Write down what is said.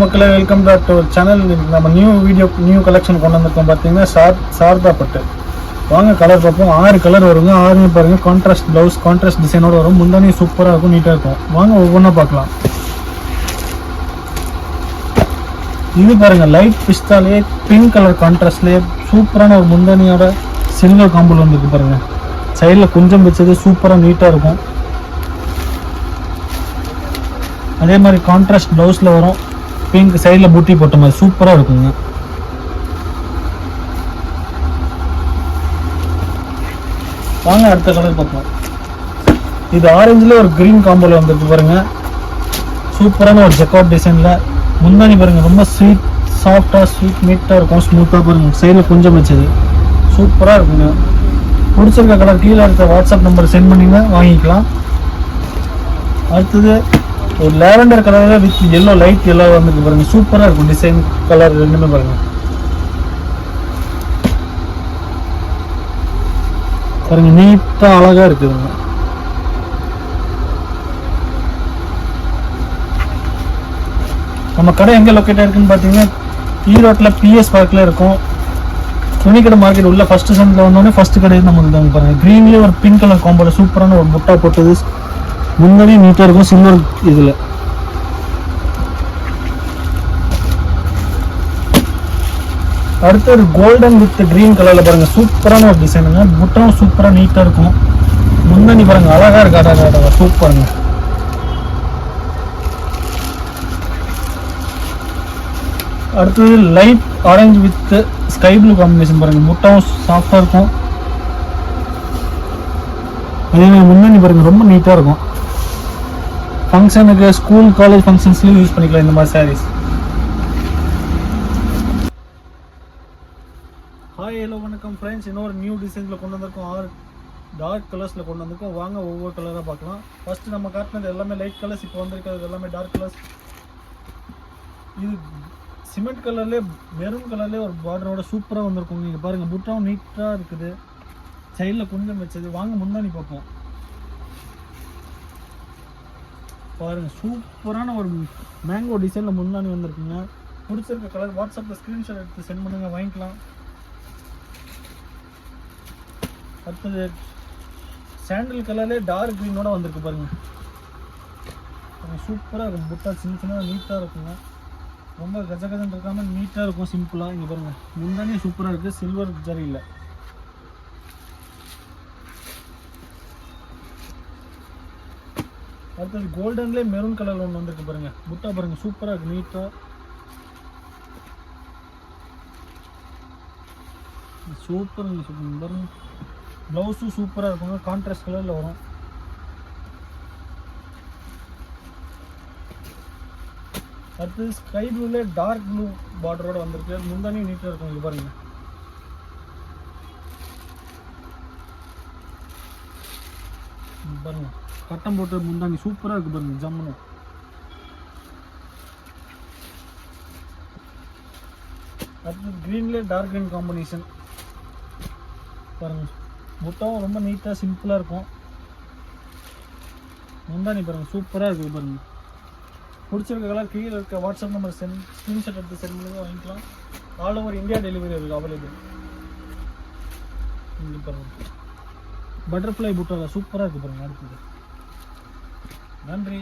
மக்களே welcome back to channel. நம்ம new collection கொண்டு வந்திருக்கோம். பார்த்தீங்கன்னா சாரதா பட்டு. வாங்க கலர் பார்ப்போம். 6 கலர் வருங்க. 6 பாருங்க கான்ட்ராஸ்ட் ப்ளவுஸ், கான்ட்ராஸ்ட் டிசைனோட வரும். முந்தானி சூப்பராக இருக்கும், நீட்டாக இருக்கும். வாங்க ஒவ்வொன்றா பார்க்கலாம். இது பாருங்க லைட் பிஸ்தாலே பிங்க் கலர் கான்ட்ராஸ்ட்லேயே சூப்பரான ஒரு முந்தானியோட சில்வர் காம்பல் வந்துருக்கு பாருங்க. சைடில் கொஞ்சம் வச்சது சூப்பராக நீட்டாக இருக்கும். அதே மாதிரி கான்ட்ராஸ்ட் ப்ளவுஸில் வரும். பிங்க் சைடில் புட்டி போட்ட மாதிரி சூப்பராக இருக்குங்க. வாங்க அடுத்த கலர் பார்க்கலாம். இது ஆரஞ்சில் ஒரு கிரீன் காம்போல வந்துருக்கு பாருங்க. சூப்பரான ஒரு செக்அவுட் டிசைனில் முந்தானி பாருங்க. ரொம்ப ஸ்வீட் சாஃப்டாக ஸ்வீட் நீட்டாக இருக்கும், ஸ்மூத்தாக பாருங்க. சைடில் கொஞ்சம் வச்சது சூப்பராக இருக்குங்க. பிடிச்சிருக்க கலர் கீழே இருக்க வாட்ஸ்அப் நம்பர் சென்ட் பண்ணிங்க வாங்கிக்கலாம். அடுத்தது ஒரு லேவெண்டர் கலரில் வித் எல்லோ, லைட் எல்லோ வந்துருக்கு பாருங்க. சூப்பராக இருக்கும் டிசைன் கலர் ரெண்டுமே பாருங்க. பாருங்க நீட்டாக அழகாக இருக்குதுங்க. நம்ம கடை எங்கே லொக்கேட் ஆயிருக்குன்னு பார்த்தீங்கன்னா ஈரோட்டில் பிஎஸ் பார்க்கில் இருக்கும். துணிக்கடை மார்க்கெட் உள்ள ஃபர்ஸ்ட் சென்டரில் வந்தோடனே ஃபர்ஸ்ட் கடை நம்ம இருந்தாங்க பாருங்க. க்ரீன்லேயே ஒரு பிங்க் கலர் காம்போல சூப்பரான ஒரு முட்டா போட்டது. முன்னாடி நீட்டாக இருக்கும் சில்வர் இதில். அடுத்து ஒரு கோல்டன் வித் கிரீன் கலரில் பாருங்க. சூப்பரான ஒரு டிசைனுங்க. முட்டம் சூப்பராக நீட்டாக இருக்கும். முன்னாடி பாருங்க அழகாக இருக்காடா சூப்பருங்க. அடுத்தது light orange with sky blue combination பாருங்க. முட்டம் சாஃப்டாக இருக்கும். அதே மாதிரி முன்னாடி பாருங்க ரொம்ப நீட்டாக இருக்கும். ஃபங்க்ஷனுக்கு ஸ்கூல் காலேஜ் ஃபங்க்ஷன்ஸ்லையும் யூஸ் பண்ணிக்கலாம் இந்த மாதிரி சாரீஸ். ஹாய் ஹலோ வணக்கம் ஃப்ரெண்ட்ஸ். இன்னொரு நியூ டிசைன்ஸில் கொண்டு வந்திருக்கோம். 6 டார்க் கலர்ஸில் கொண்டு வந்திருக்கோம். வாங்க ஒவ்வொரு கலராக பார்க்கலாம். ஃபர்ஸ்ட் நம்ம காட்டினது எல்லாமே லைட் கலர்ஸ். இப்போ வந்திருக்கிறது எல்லாமே டார்க் கலர்ஸ். இது சிமெண்ட் கலர்லேயே மெரூன் கலர்லேயே ஒரு பார்டரோட சூப்பராக வந்திருக்கும். நீங்கள் பாருங்கள் புட்டாவும் நீட்டாக இருக்குது. சைடில் கொஞ்சம் வச்சது. வாங்க முந்தானி பார்ப்போம். பாருங்கள் சூப்பரான ஒரு மேங்கோ டிசைனில் முந்தானி வந்திருக்குங்க. பிடிச்சிருக்க கலர் வாட்ஸ்அப்பில் ஸ்க்ரீன்ஷாட் எடுத்து சென்ட் பண்ணுங்கள், வாங்கிக்கலாம். அடுத்தது சாண்டில் கலர்லேயே டார்க் க்ரீனோட வந்திருக்கு பாருங்கள். சூப்பராக இருக்கும். புட்டா சின்ன சின்னதாக நீட்டாக இருக்குங்க. ரொம்ப கஜகஜன் இருக்காமல் நீட்டாக இருக்கும், சிம்பிளாக. இங்கே பாருங்கள் முந்தானியே சூப்பராக இருக்குது, சில்வர் ஜரியில். அடுத்தது கோல்டன்லேயே மெரூன் கலரில் ஒன்று வந்துருக்கு பாருங்கள். புட்டா பாருங்கள் சூப்பராக இருக்குது, நீட்டாக சூப்பருங்க. சூப்பர் பாருங்க. ப்ளவுஸும் சூப்பராக இருக்குங்க, கான்ட்ராஸ்ட் கலரில் வரும். அடுத்தது ஸ்கை ப்ளூலே டார்க் ப்ளூ பார்டரோட வந்திருக்கு. முந்தானியும் நீட்டாக இருக்கும். இங்கே பாருங்க பாருங்க கட்டம் போட்டு முந்தானி சூப்பராக இருக்குது பாருங்க, ஜம்முன்னு. அடுத்தது க்ரீன்லேயே டார்க் க்ரீன் காம்பினேஷன் பாருங்க. புட்டாவும் ரொம்ப நீட்டாக சிம்பிளாக இருக்கும். முந்தானி பாருங்க சூப்பராக இருக்குது பாருங்க. பிடிச்சிருக்க கலர் கீழே இருக்க வாட்ஸ்அப் நம்பர் ஸ்க்ரீன்ஷாட் எடுத்து சென்ட் பண்ணி வாங்கிக்கலாம். ஆல் ஓவர் இந்தியா டெலிவரி இருக்குது அவைலபிள். இங்கே பாருங்கள் பட்டர்ஃப்ளை புட்டாவில் சூப்பராக இருக்குது பாருங்கள். அடுத்தது நன்றி.